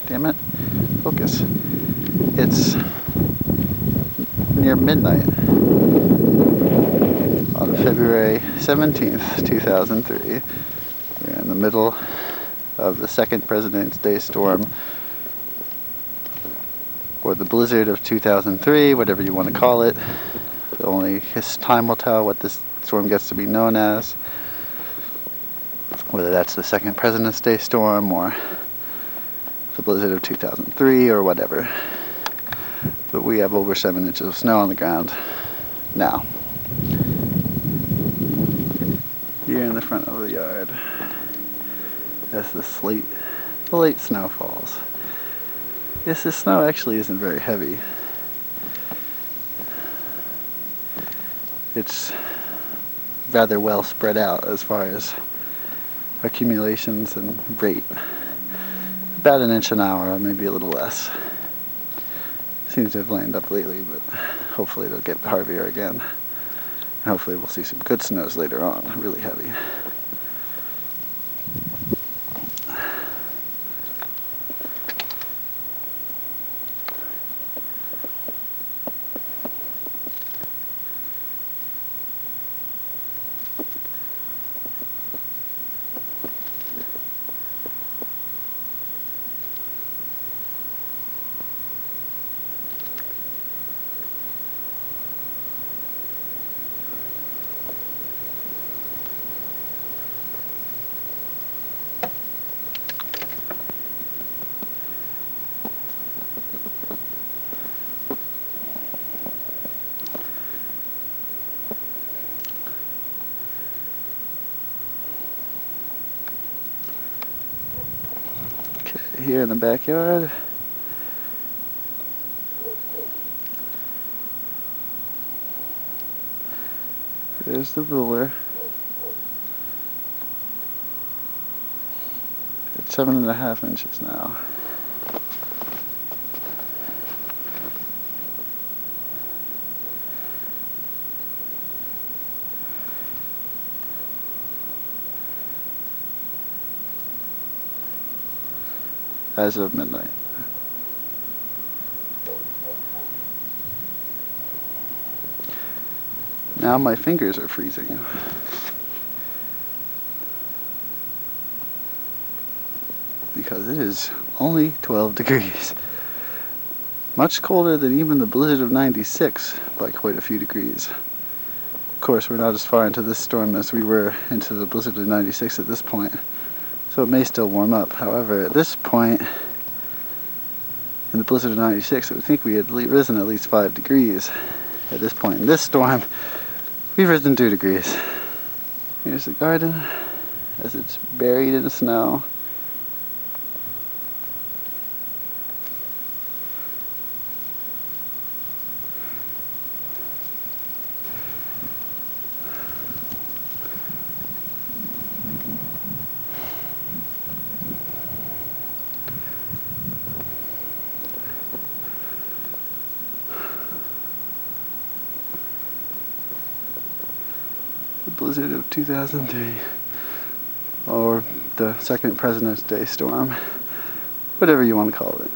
Damn it. Focus. It's near midnight on February 17th, 2003. We're in the middle of the second President's Day storm, or the blizzard of 2003, whatever you want to call it. Only time will tell what this storm gets to be known as, whether that's the second President's Day storm or the blizzard of 2003 or whatever. But we have over 7 inches of snow on the ground now. Here in the front of the yard, as the late snow falls. Yes, this snow actually isn't very heavy. It's rather well spread out as far as accumulations and rate. About an inch an hour, maybe a little less. Seems to have lined up lately, but hopefully it'll get heavier again. And hopefully we'll see some good snows later on, really heavy. Here in the backyard. There's the ruler. It's 7.5 inches now. As of midnight. Now my fingers are freezing. Because it is only 12 degrees. Much colder than even the blizzard of 96 by quite a few degrees. Of course, we're not as far into this storm as we were into the blizzard of 96 at this point. So it may still warm up. However, at this point, in the blizzard of 96, I would think we had risen at least 5 degrees. At this point in this storm, we've risen 2 degrees. Here's the garden as it's buried in the snow. Blizzard of 2003, or the second President's Day storm, whatever you want to call it.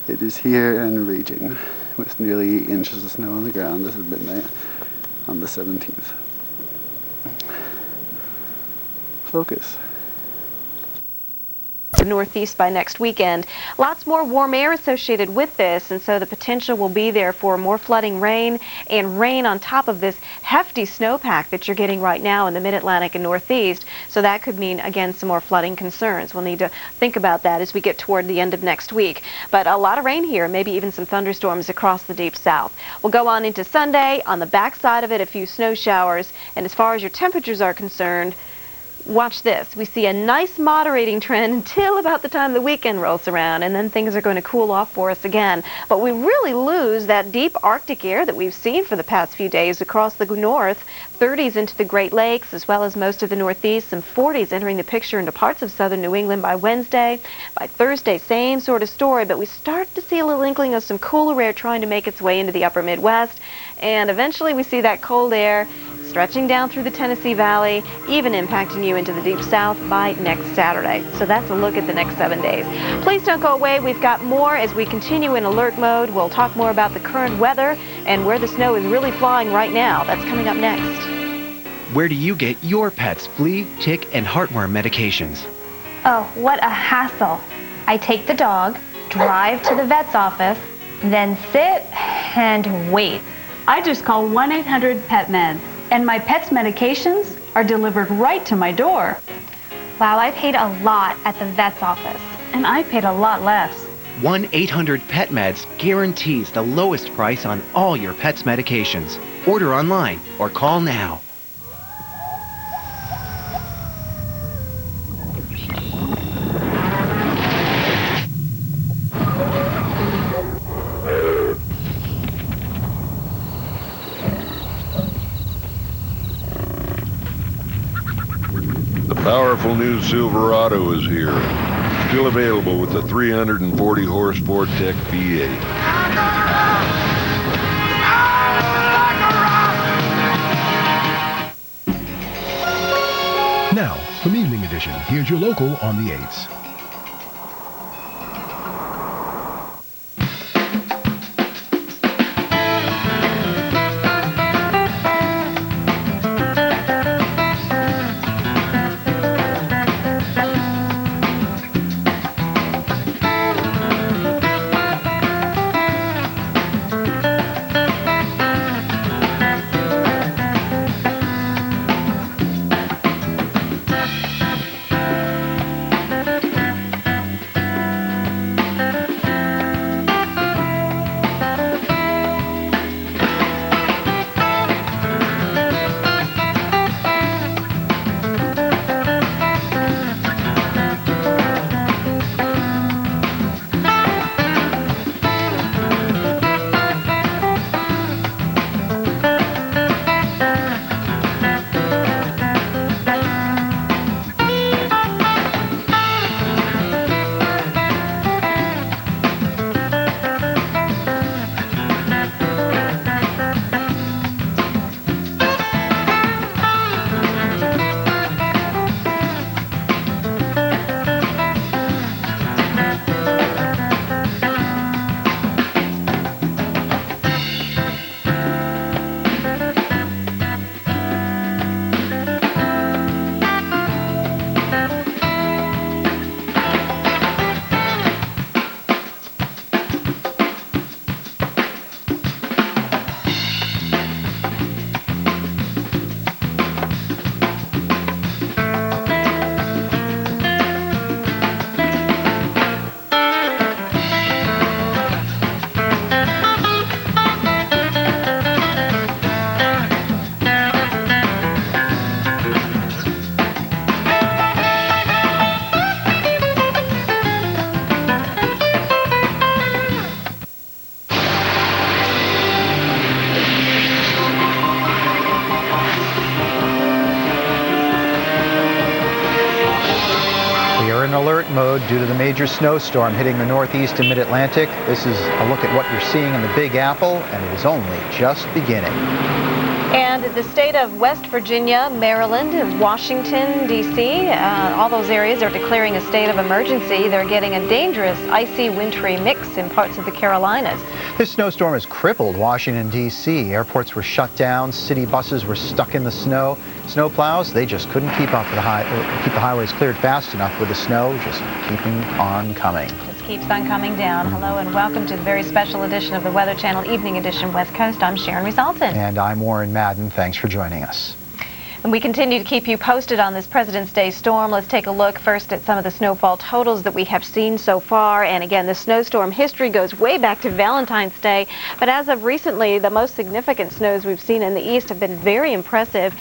It is here and raging with nearly 8 inches of snow on the ground. This is midnight on the 17th. Focus. Northeast by next weekend. Lots more warm air associated with this, and so the potential will be there for more flooding rain and rain on top of this hefty snowpack that you're getting right now in the mid-Atlantic and Northeast. So that could mean, again, some more flooding concerns. We'll need to think about that as we get toward the end of next week. But a lot of rain here, maybe even some thunderstorms across the deep south. We'll go on into Sunday. On the backside of it, a few snow showers. And as far as your temperatures are concerned, watch this. We see a nice moderating trend until about the time the weekend rolls around, and then things are going to cool off for us again. But we really lose that deep Arctic air that we've seen for the past few days across the north. 30s into the Great Lakes, as well as most of the Northeast. Some 40s entering the picture into parts of southern New England by Wednesday. By Thursday, same sort of story, but we start to see a little inkling of some cooler air trying to make its way into the upper Midwest. And eventually we see that cold air stretching down through the Tennessee Valley, even impacting you into the deep south by next Saturday. So that's a look at the next 7 days. Please don't go away. We've got more as we continue in alert mode. We'll talk more about the current weather and where the snow is really flying right now. That's coming up next. Where do you get your pet's flea, tick, and heartworm medications? Oh, what a hassle. I take the dog, drive to the vet's office, then sit and wait. I just call 1-800-PET-MEDS, and my pet's medications are delivered right to my door. Wow, I paid a lot at the vet's office. And I paid a lot less. 1-800-PET-MEDS guarantees the lowest price on all your pet's medications. Order online or call now. The powerful new Silverado is here. Still available with the 340 horse Vortec V8. Now, from Evening Edition, here's your local on the 8s. Alert mode due to the major snowstorm hitting the northeast and mid-Atlantic. This is a look at what you're seeing in the Big Apple, and it is only just beginning. And the state of West Virginia, Maryland, Washington, D.C., all those areas are declaring a state of emergency. They're getting a dangerous, icy, wintry mix in parts of the Carolinas. This snowstorm has crippled Washington, D.C. Airports were shut down. City buses were stuck in the snow. Snowplows, they just couldn't keep up with keep the highways cleared fast enough with the snow, just keeping on coming. Just keeps on coming down. Hello and welcome to the very special edition of the Weather Channel Evening Edition West Coast. I'm Sharon Resulton. And I'm Warren Madden. Thanks for joining us. And we continue to keep you posted on this President's Day storm. Let's take a look first at some of the snowfall totals that we have seen so far. And again, the snowstorm history goes way back to Valentine's Day. But as of recently, the most significant snows we've seen in the east have been very impressive.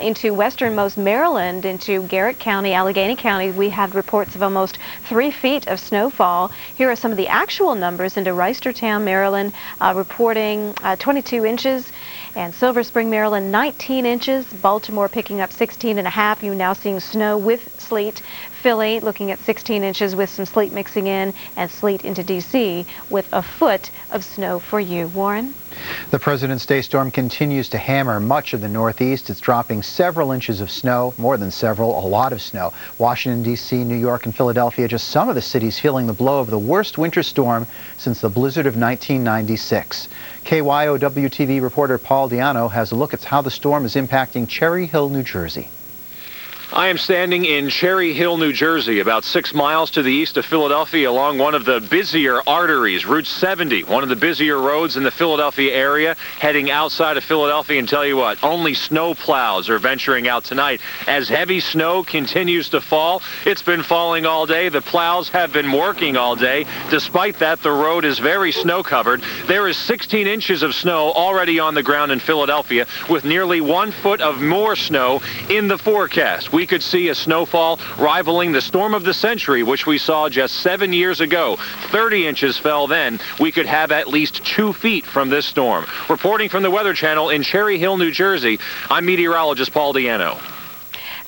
Into westernmost Maryland, into Garrett County, Allegheny County, we had reports of almost 3 feet of snowfall. Here are some of the actual numbers into Reisterstown, Maryland, reporting 22 inches. And Silver Spring, Maryland, 19 inches. Baltimore picking up 16.5. You're now seeing snow with sleet. Philly, looking at 16 inches with some sleet mixing in, and sleet into D.C. with a foot of snow for you. Warren? The President's Day storm continues to hammer much of the Northeast. It's dropping several inches of snow, more than several, a lot of snow. Washington, D.C., New York, and Philadelphia, just some of the cities feeling the blow of the worst winter storm since the blizzard of 1996. KYOW-TV reporter Paul Diano has a look at how the storm is impacting Cherry Hill, New Jersey. I am standing in Cherry Hill, New Jersey, about 6 miles to the east of Philadelphia, along one of the busier arteries, Route 70, one of the busier roads in the Philadelphia area, heading outside of Philadelphia. And tell you what, only snow plows are venturing out tonight. As heavy snow continues to fall, it's been falling all day. The plows have been working all day. Despite that, the road is very snow covered. There is 16 inches of snow already on the ground in Philadelphia, with nearly 1 foot of more snow in the forecast. We could see a snowfall rivaling the storm of the century, which we saw just 7 years ago. 30 inches fell then. We could have at least 2 feet from this storm. Reporting from the Weather Channel in Cherry Hill, New Jersey, I'm meteorologist Paul Diano.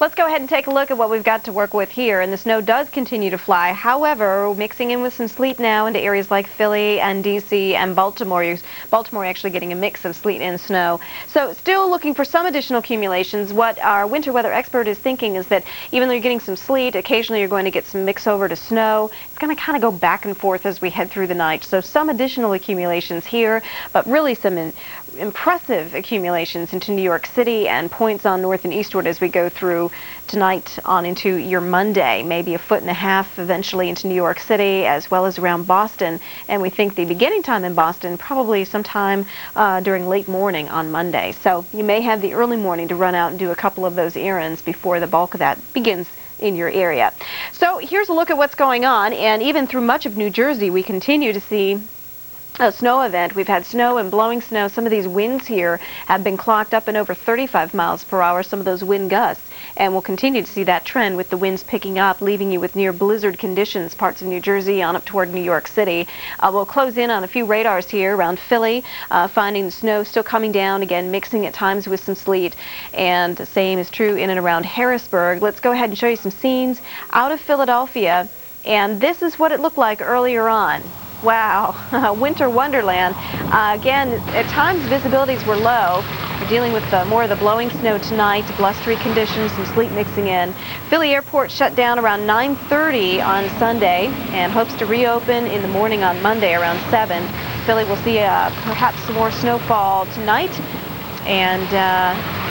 Let's go ahead and take a look at what we've got to work with here. And the snow does continue to fly. However, mixing in with some sleet now into areas like Philly and D.C. and Baltimore. Baltimore actually getting a mix of sleet and snow. So still looking for some additional accumulations. What our winter weather expert is thinking is that even though you're getting some sleet, occasionally you're going to get some mix over to snow. It's going to kind of go back and forth as we head through the night. So some additional accumulations here, but really some impressive accumulations into New York City and points on north and eastward as we go through tonight on into your Monday. Maybe 1.5 feet eventually into New York City as well as around Boston. And we think the beginning time in Boston probably sometime during late morning on Monday. So you may have the early morning to run out and do a couple of those errands before the bulk of that begins in your area. So here's a look at what's going on. And even through much of New Jersey, we continue to see a snow event. We've had snow and blowing snow. Some of these winds here have been clocked up in over 35 miles per hour, some of those wind gusts. And we'll continue to see that trend with the winds picking up, leaving you with near blizzard conditions, parts of New Jersey on up toward New York City. We'll close in on a few radars here around Philly, finding the snow still coming down, again, mixing at times with some sleet. And the same is true in and around Harrisburg. Let's go ahead and show you some scenes out of Philadelphia. And this is what it looked like earlier on. Wow, winter wonderland. Again, at times visibilities were low. We're dealing with more of the blowing snow tonight, blustery conditions, some sleet mixing in. Philly Airport shut down around 9:30 on Sunday and hopes to reopen in the morning on Monday around 7. Philly will see perhaps some more snowfall tonight. And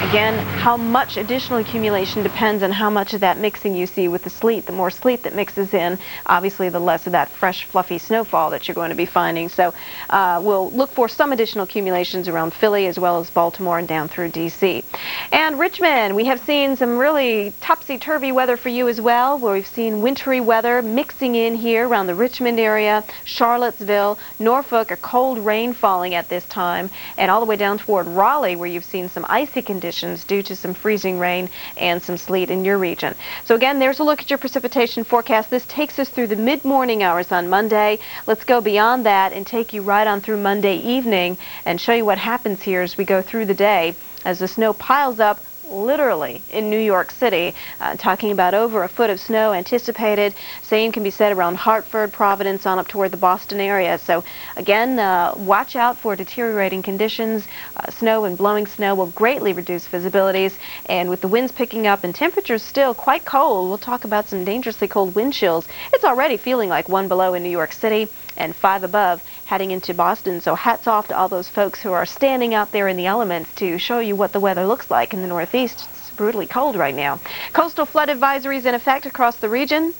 again, how much additional accumulation depends on how much of that mixing you see with the sleet. The more sleet that mixes in, obviously the less of that fresh, fluffy snowfall that you're going to be finding. So we'll look for some additional accumulations around Philly as well as Baltimore and down through D.C. And Richmond, we have seen some really topsy-turvy weather for you as well, where we've seen wintry weather mixing in here around the Richmond area, Charlottesville, Norfolk, a cold rain falling at this time, and all the way down toward Raleigh, where you've seen some icy conditions due to some freezing rain and some sleet in your region. So again, there's a look at your precipitation forecast. This takes us through the mid-morning hours on Monday. Let's go beyond that and take you right on through Monday evening and show you what happens here as we go through the day as the snow piles up literally in New York City, talking about over 1 foot of snow anticipated. Same can be said around Hartford, Providence, on up toward the Boston area. So again, watch out for deteriorating conditions. Snow and blowing snow will greatly reduce visibilities, and with the winds picking up and temperatures still quite cold, we'll talk about some dangerously cold wind chills. It's already feeling like 1 below in New York City and 5 above heading into Boston. So hats off to all those folks who are standing out there in the elements to show you what the weather looks like in the Northeast. It's brutally cold right now. Coastal flood advisories in effect across the region.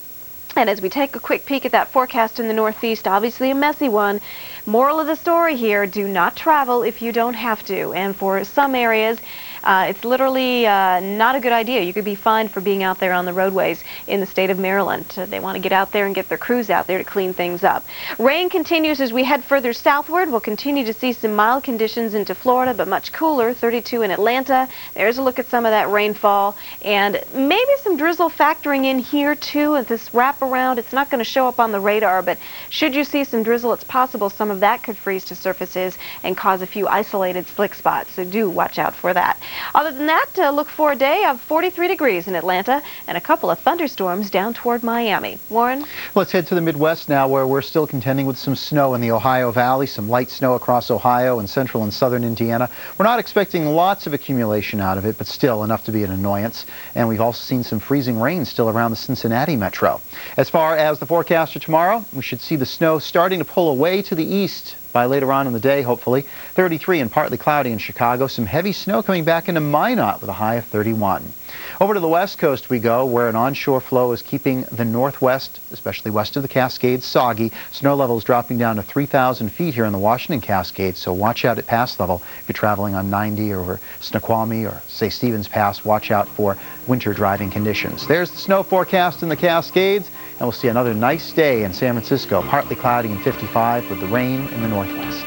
And as we take a quick peek at that forecast in the Northeast, obviously a messy one. Moral of the story here, do not travel if you don't have to. And for some areas, it's literally not a good idea. You could be fined for being out there on the roadways in the state of Maryland. They want to get out there and get their crews out there to clean things up. Rain continues as we head further southward. We'll continue to see some mild conditions into Florida, but much cooler, 32 in Atlanta. There's a look at some of that rainfall. And maybe some drizzle factoring in here too at this wraparound. It's not going to show up on the radar, but should you see some drizzle, it's possible some of that could freeze to surfaces and cause a few isolated slick spots. So do watch out for that. Other than that, look for a day of 43 degrees in Atlanta and a couple of thunderstorms down toward Miami. Warren? Let's head to the Midwest now, where we're still contending with some snow in the Ohio Valley, some light snow across Ohio and central and southern Indiana. We're not expecting lots of accumulation out of it, but still enough to be an annoyance. And we've also seen some freezing rain still around the Cincinnati metro. As far as the forecast for tomorrow, we should see the snow starting to pull away to the east by later on in the day, hopefully. 33 and partly cloudy in Chicago. Some heavy snow coming back into Minot with a high of 31. Over to the west coast we go, where an onshore flow is keeping the northwest, especially west of the Cascades, soggy. Snow levels dropping down to 3,000 feet here in the Washington Cascades, so watch out at pass level. If you're traveling on 90 over Snoqualmie or, say, Stevens Pass, watch out for winter driving conditions. There's the snow forecast in the Cascades, and we'll see another nice day in San Francisco. Partly cloudy and 55 with the rain in the northwest.